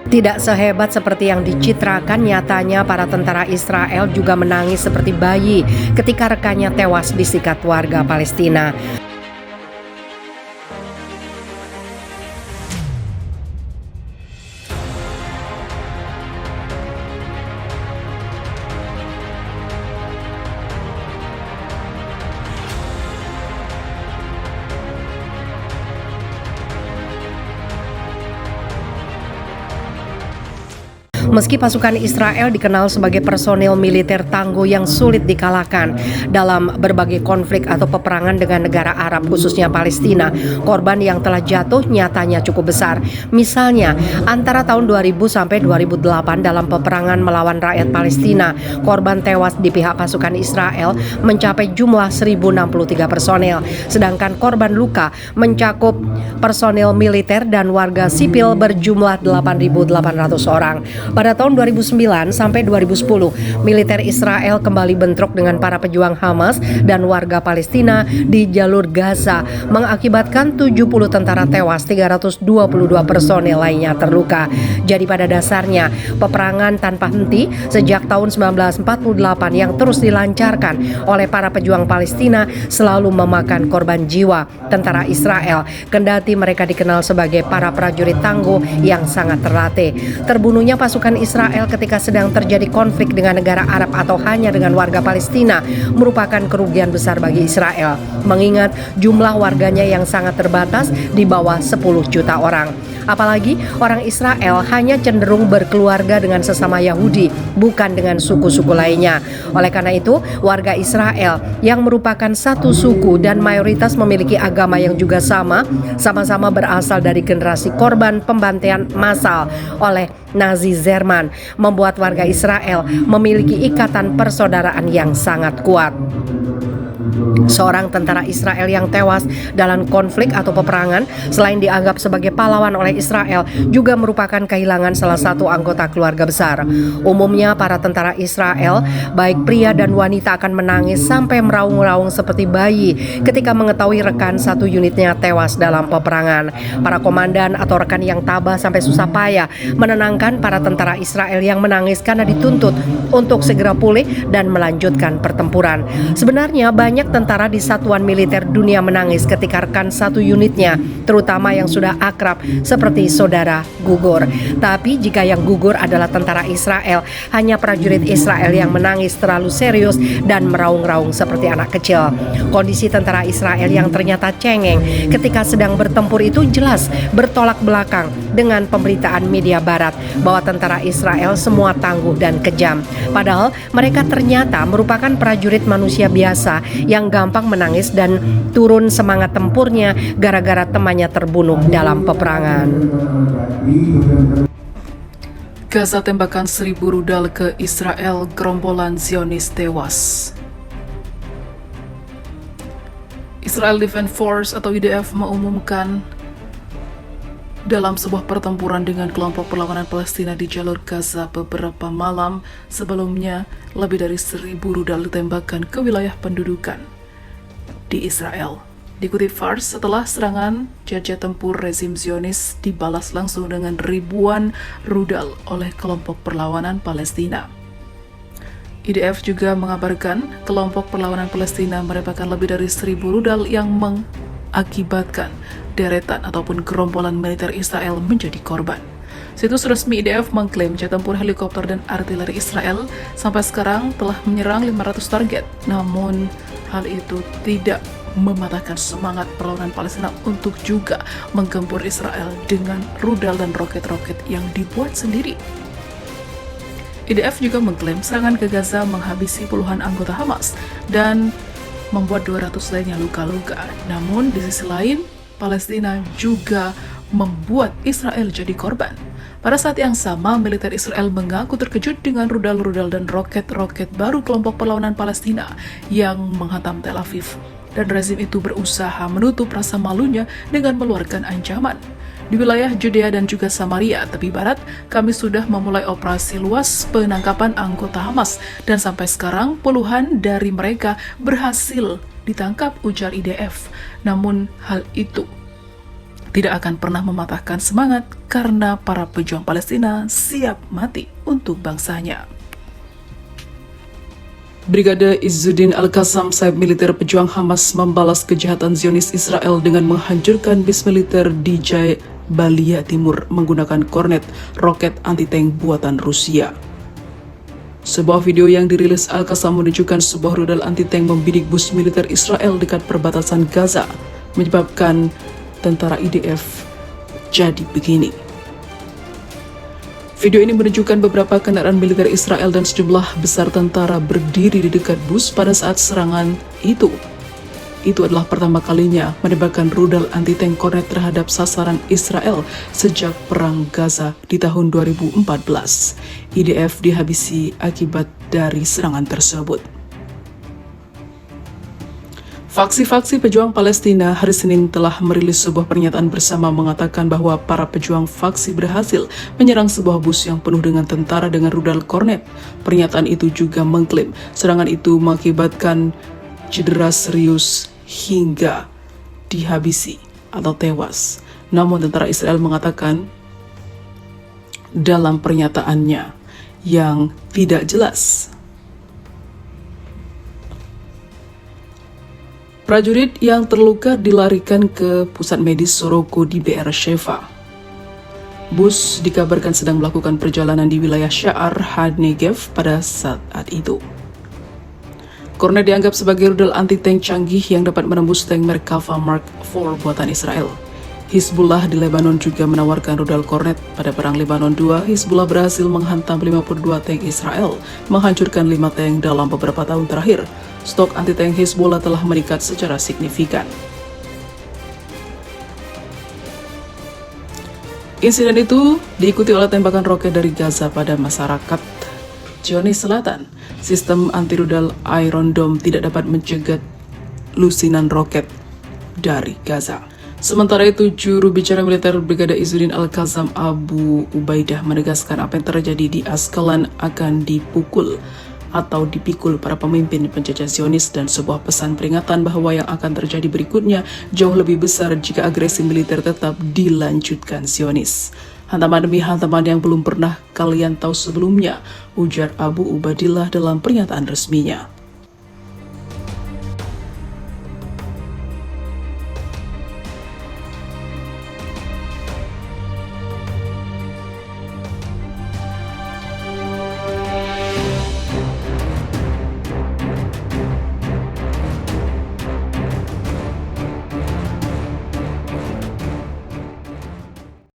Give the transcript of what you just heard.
Tidak sehebat seperti yang dicitrakan, nyatanya para tentara Israel juga menangis seperti bayi ketika rekannya tewas disikat warga Palestina. Meski pasukan Israel dikenal sebagai personil militer tangguh yang sulit dikalahkan dalam berbagai konflik atau peperangan dengan negara Arab khususnya Palestina, korban yang telah jatuh nyatanya cukup besar. Misalnya, antara tahun 2000 sampai 2008 dalam peperangan melawan rakyat Palestina, korban tewas di pihak pasukan Israel mencapai jumlah 1063 personel, sedangkan korban luka mencakup personil militer dan warga sipil berjumlah 8.800 orang. Pada tahun 2009 sampai 2010, militer Israel kembali bentrok dengan para pejuang Hamas dan warga Palestina di jalur Gaza, mengakibatkan 70 tentara tewas, 322 personel lainnya terluka. Jadi pada dasarnya, peperangan tanpa henti sejak tahun 1948 yang terus dilancarkan oleh para pejuang Palestina selalu memakan korban jiwa tentara Israel, kendati mereka dikenal sebagai para prajurit tangguh yang sangat terlatih. Terbunuhnya pasukan Israel ketika sedang terjadi konflik dengan negara Arab atau hanya dengan warga Palestina merupakan kerugian besar bagi Israel, mengingat jumlah warganya yang sangat terbatas di bawah 10 juta orang. Apalagi orang Israel hanya cenderung berkeluarga dengan sesama Yahudi, bukan dengan suku-suku lainnya. Oleh karena itu, warga Israel yang merupakan satu suku dan mayoritas memiliki agama yang juga sama-sama berasal dari generasi korban pembantaian massal oleh Nazi Jerman, membuat warga Israel memiliki ikatan persaudaraan yang sangat kuat. Seorang tentara Israel yang tewas dalam konflik atau peperangan, selain dianggap sebagai pahlawan oleh Israel, juga merupakan kehilangan salah satu anggota keluarga besar. Umumnya para tentara Israel, baik pria dan wanita, akan menangis sampai meraung-raung seperti bayi ketika mengetahui rekan satu unitnya tewas dalam peperangan. Para komandan atau rekan yang tabah sampai susah payah menenangkan para tentara Israel yang menangis karena dituntut untuk segera pulih dan melanjutkan pertempuran. Sebenarnya banyak tentara di satuan militer dunia menangis ketika rekan satu unitnya, terutama yang sudah akrab seperti saudara, gugur. Tapi jika yang gugur adalah tentara Israel, hanya prajurit Israel yang menangis terlalu serius dan meraung-raung seperti anak kecil. Kondisi tentara Israel yang ternyata cengeng ketika sedang bertempur itu jelas bertolak belakang dengan pemberitaan media barat bahwa tentara Israel semua tangguh dan kejam. Padahal mereka ternyata merupakan prajurit manusia biasa yang gampang menangis dan turun semangat tempurnya gara-gara temannya terbunuh dalam peperangan. Gaza tembakan 1000 rudal ke Israel, gerombolan Zionis tewas. Israel Defense Force atau IDF mengumumkan dalam sebuah pertempuran dengan kelompok perlawanan Palestina di jalur Gaza beberapa malam sebelumnya, lebih dari 1000 rudal ditembakkan ke wilayah pendudukan di Israel. Dikutip Fars, setelah serangan, jet-jet tempur rezim Zionis dibalas langsung dengan ribuan rudal oleh kelompok perlawanan Palestina. IDF juga mengabarkan kelompok perlawanan Palestina menembakkan lebih dari 1000 rudal yang mengakibatkan deretan ataupun gerombolan militer Israel menjadi korban. Situs resmi IDF mengklaim jet tempur, helikopter, dan artileri Israel sampai sekarang telah menyerang 500 target. Namun, hal itu tidak mematahkan semangat perlawanan Palestina untuk juga menggempur Israel dengan rudal dan roket-roket yang dibuat sendiri. IDF juga mengklaim serangan ke Gaza menghabisi puluhan anggota Hamas dan membuat 200 lainnya luka-luka. Namun, di sisi lain, Palestina juga membuat Israel jadi korban. Pada saat yang sama, militer Israel mengaku terkejut dengan rudal-rudal dan roket-roket baru kelompok perlawanan Palestina yang menghantam Tel Aviv. Dan rezim itu berusaha menutup rasa malunya dengan mengeluarkan ancaman. Di wilayah Judea dan juga Samaria, tepi barat, kami sudah memulai operasi luas penangkapan anggota Hamas. Dan sampai sekarang, puluhan dari mereka berhasil ditangkap, ujar IDF. Namun hal itu tidak akan pernah mematahkan semangat karena para pejuang Palestina siap mati untuk bangsanya. Brigade Izzuddin Al-Qassam, sayap militer pejuang Hamas, membalas kejahatan Zionis Israel dengan menghancurkan bis militer di Jabalia Timur menggunakan kornet roket anti-tank buatan Rusia. Sebuah video yang dirilis Al-Qassam menunjukkan sebuah rudal anti-tank membidik bus militer Israel dekat perbatasan Gaza, menyebabkan tentara IDF jadi begini. Video ini menunjukkan beberapa kendaraan militer Israel dan sejumlah besar tentara berdiri di dekat bus pada saat serangan itu. Itu adalah pertama kalinya menembakkan rudal anti-tank kornet terhadap sasaran Israel sejak Perang Gaza di tahun 2014. IDF dihabisi akibat dari serangan tersebut. Faksi-faksi pejuang Palestina hari Senin telah merilis sebuah pernyataan bersama mengatakan bahwa para pejuang faksi berhasil menyerang sebuah bus yang penuh dengan tentara dengan rudal kornet. Pernyataan itu juga mengklaim serangan itu mengakibatkan cedera serius hingga dihabisi atau tewas. Namun tentara Israel mengatakan dalam pernyataannya yang tidak jelas, prajurit yang terluka dilarikan ke pusat medis Soroko di BR Shefa. Bus dikabarkan sedang melakukan perjalanan di wilayah Sya'ar HaNegev pada saat itu. Kornet dianggap sebagai rudal anti-tank canggih yang dapat menembus tank Merkava Mark IV buatan Israel. Hizbullah di Lebanon juga menawarkan rudal kornet. Pada Perang Lebanon II, Hizbullah berhasil menghantam 52 tank Israel, menghancurkan 5 tank dalam beberapa tahun terakhir. Stok anti-tank Hizbullah telah meningkat secara signifikan. Insiden itu diikuti oleh tembakan roket dari Gaza pada masyarakat Zionis Selatan. Sistem anti-rudal Iron Dome tidak dapat mencegat lusinan roket dari Gaza. Sementara itu, juru bicara militer Brigade Izzuddin Al-Qassam Abu Ubaidah menegaskan apa yang terjadi di Asqalan akan dipikul para pemimpin penjajah Zionis dan sebuah pesan peringatan bahwa yang akan terjadi berikutnya jauh lebih besar jika agresi militer tetap dilanjutkan Zionis. Hantaman demi hantaman yang belum pernah kalian tahu sebelumnya, ujar Abu Ubaidillah dalam pernyataan resminya.